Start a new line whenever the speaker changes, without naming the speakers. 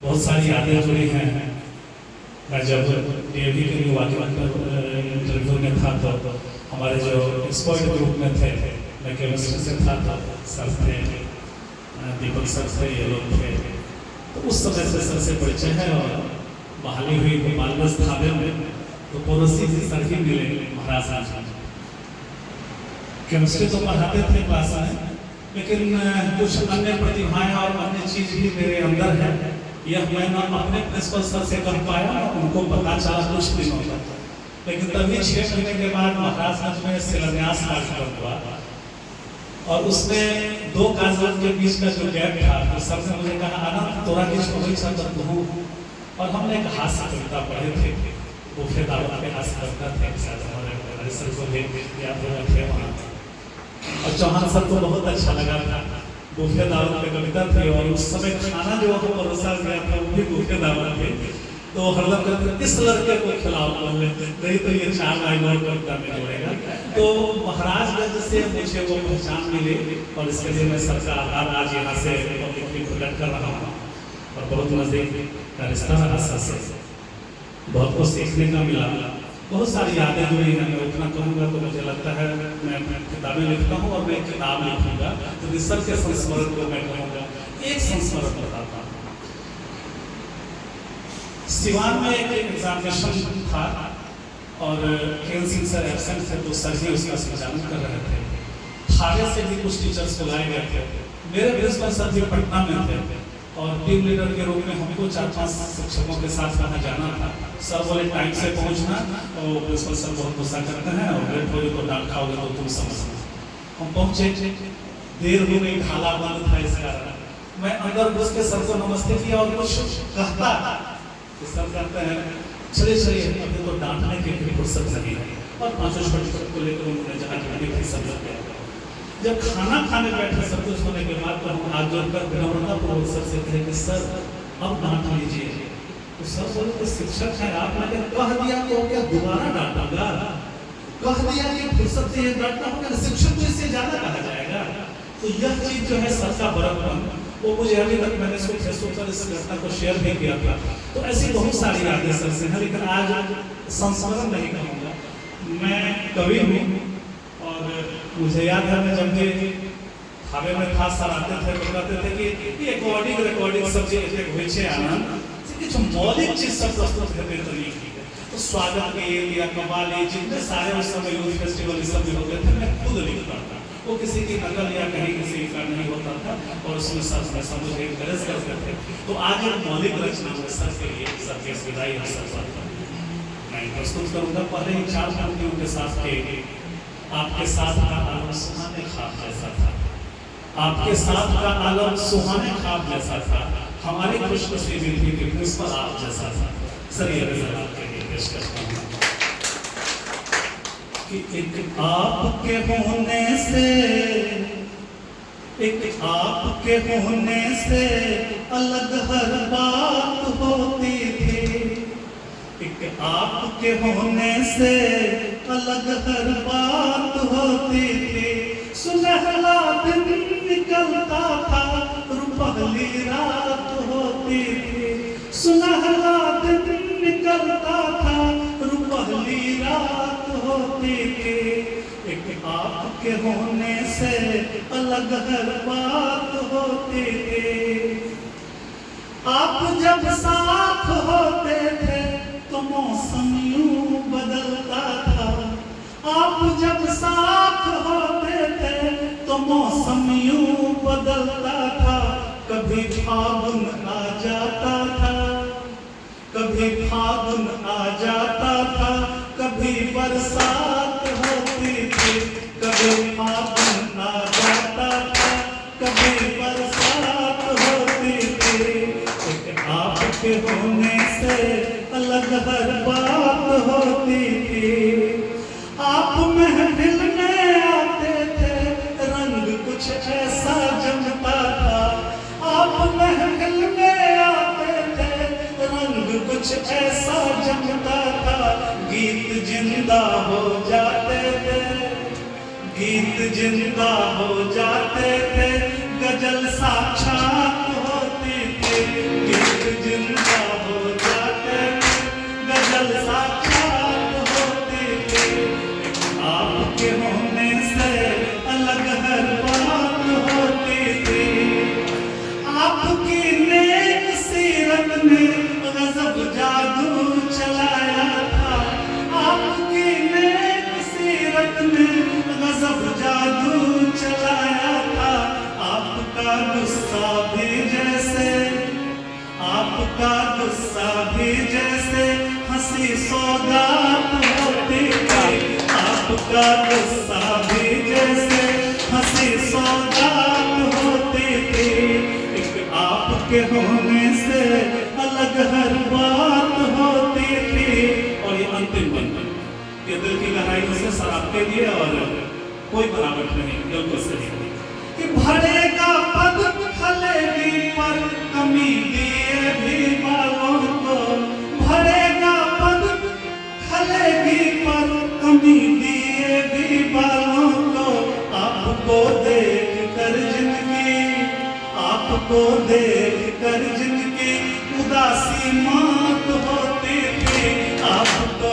बहुत सारी यादें जुड़ी हैं। मैं जब डीएवी के लिए इंटरव्यू में था तो हमारे जो एक्सपर्ट ग्रुप में थे, मैं केमिस्ट्री से था तो सर थे, दीपक सर थे, ये लोग थे। तो उस समय से सर से परिचय है और बहाली हुई गोपालगंज थाने में तो पड़ोसी से सर ही मिले महाराज आज। केमिस्ट्री तो पढ़ाते थे क्लास में, लेकिन कुछ अन्य प्रतिभाएं और अन्य चीज भी मेरे अंदर है। यह मैं ना अपने प्रिंसिपल सर से कर पाया, उनको पता चला कुछ दिनों तक। लेकिन तभी 6 महीने के बाद महाराजगंज में शिलान्यास कार्यक्रम हुआ और उसमें 2 कागजात के बीच का जो गैप था, तो सर ने मुझे कहा आनंद तोरा किस कोई छात्र तू। और हमने एक हास्य कविता पढ़े थे, वो फिर दावत के हास्य कविता थे, हमारे सर को भी याद होगा थे वहाँ। और चौहान सर को बहुत अच्छा लगा था, बुफे दावत पे कविता थी और उस समय खाना जो हमको परोसा गया था वो भी बुफे दावत थे। तो हरदम कहते इस लड़के को खिलाओ, नहीं तो ये 4 लाइन और कविता में जोड़ेगा। तो महाराजगंज से मुझे वो पहचान मिली और इसके लिए मैं सर का आभार आज यहाँ से पब्लिकली प्रकट कर रहा हूँ। और बहुत नजदीक का रिश्ता रहा सर से, बहुत कुछ सीखने का मिला, बहुत सारी यादें जुड़ी हैं। मैं उतना कहूँगा तो मुझे लगता है मैं किताबें लिखता हूँ और मैं किताब लिखूँगा तो सर के संस्मरण को मैं कहूँगा। एक संस्मरण बताता हूँ, सिवान में एक एग्जामिनेशन था और केएन सिंह सर एब्सेंट थे तो सर ही उसका संचालन कर रहे थे। थाने से भी कुछ टीचर्स बुलाए गए थे, मेरे प्रिंसिपल सर भी पटना में थे और टीम लीडर के रूप में हमको 4-5 शिक्षकों के साथ वहाँ जाना था। सर बोले टाइम से पहुँचना, और प्रिंसिपल सर बहुत गुस्सा करते हैं और लेट हो तो डांट खाओगे तो तुम समझना। हम पहुँचे, देर हो गई, ढाला बंद था, इस कारण मैं अंदर घुस के सर को नमस्ते किया और कुछ कहता तो सर कहते हैं चलिए अभी तो डांटने की भी फुर्सत नहीं है। और 5 छोटे को लेकर उन्होंने जहाँ जाने की सब लोग गया। जब खाना खाने बैठे सब कुछ होने के बाद तो हम हाथ जोड़कर विनम्रतापूर्वक सर से कहे कि सर अब डांट लीजिए। तो सर बोले तो शिक्षक है आप, मैंने कह दिया तो क्या दोबारा डांटूंगा, कह दिया कि फुर्सत से ये डांटना होगा, शिक्षक को इससे ज्यादा कहा जाएगा। तो यह चीज जो है सर का बड़प्पन, वो मुझे अभी तक मैंने इसको फेसबुक पर इस घटना को शेयर भी किया था। तो ऐसी बहुत सारी यादें सर से हैं, लेकिन आज संस्मरण नहीं कहूँगा। मैं कवि हूँ और मुझे याद है मैं जब भी खावे में था सर आते थे तो कहते थे कि रिकॉर्डिंग सब जे होइ छै आनंद किछु मौलिक चीज सब प्रस्तुत करते तरीके तो स्वागत के या कव्वाली जितने सारे उस समय यूथ फेस्टिवल सब भी होते थे, मैं खुद लिखता था। वो किसी की नकल या कहीं किसी का नहीं होता था और उसमें सब मुझे एनकरेज करते थे। तो आज एक मौलिक रचना में सर के लिए सर के विदाई अवसर पर मैं प्रस्तुत करूँगा। पहले ही 4 पंक्तियों के साथ के आपके साथ का आलम सुहाने ख्वाब जैसा था, आपके साथ का आलम सुहाने ख्वाब जैसा था, हमारी खुशनसीबी थी कि प्रिंसिपल आप जैसा था। सर ये के लिए पेश करता हूँ कि एक आपके होने से, एक आपके होने से अलग हर बात होती थी, एक आपके होने से अलग हर बात होती थी। सुनहरा दिन निकलता था, रुपहली रात होती थी, सुनहरा दिन निकलता था, रुपहली रात होती थी। एक आपके होने से अलग हर बात होती थी। आप जब साथ होते थे तो मौसम यूं बदलता था, आप जब साथ होते थे तो मौसम यूं बदलता था। कभी फागुन आ जाता था, कभी फागुन आ जाता था, कभी बरसात होती थी, कभी फागुन आ जाता था, कभी बरसात होती थी। एक आपके होने से अलग हर बात होती थी। आप महफिल में आते थे, रंग कुछ ऐसा जमता था, आप महफिल में आते थे, रंग कुछ ऐसा जमता था। गीत जिंदा हो जाते थे, गीत जिंदा हो जाते थे, गजल साक्षात होती थी, गीत फिर जिंदा हो जाते गजल साक्षात होते थे। आपके होने से अलग हर बात होती थी। आपकी नेक सीरत ने गजब जादू चलाया था। आपकी नेक सीरत ने गजब जादू चलाया था। आपका गुस्सा भी जैसे, आपका गुस्सा भी जैसे हंसी सौगात होती थी। आपका गुस्सा भी जैसे हंसी सौगात होती थी। एक आपके होने से अलग हर बात होती थी। और ये अंतिम बंधन, ये दिल की गहराइयों से सर आपके लिए, और कोई बनावट नहीं, बिल्कुल सही कि भरेगा पद फलेगी पर कमी दिए भी बालों को। भरेगा पद फलेगी पर कमी दिए भी बालों को। आपको देख कर जिंदगी, आपको देख कर जिंदगी उदासी मात होती थी। आपको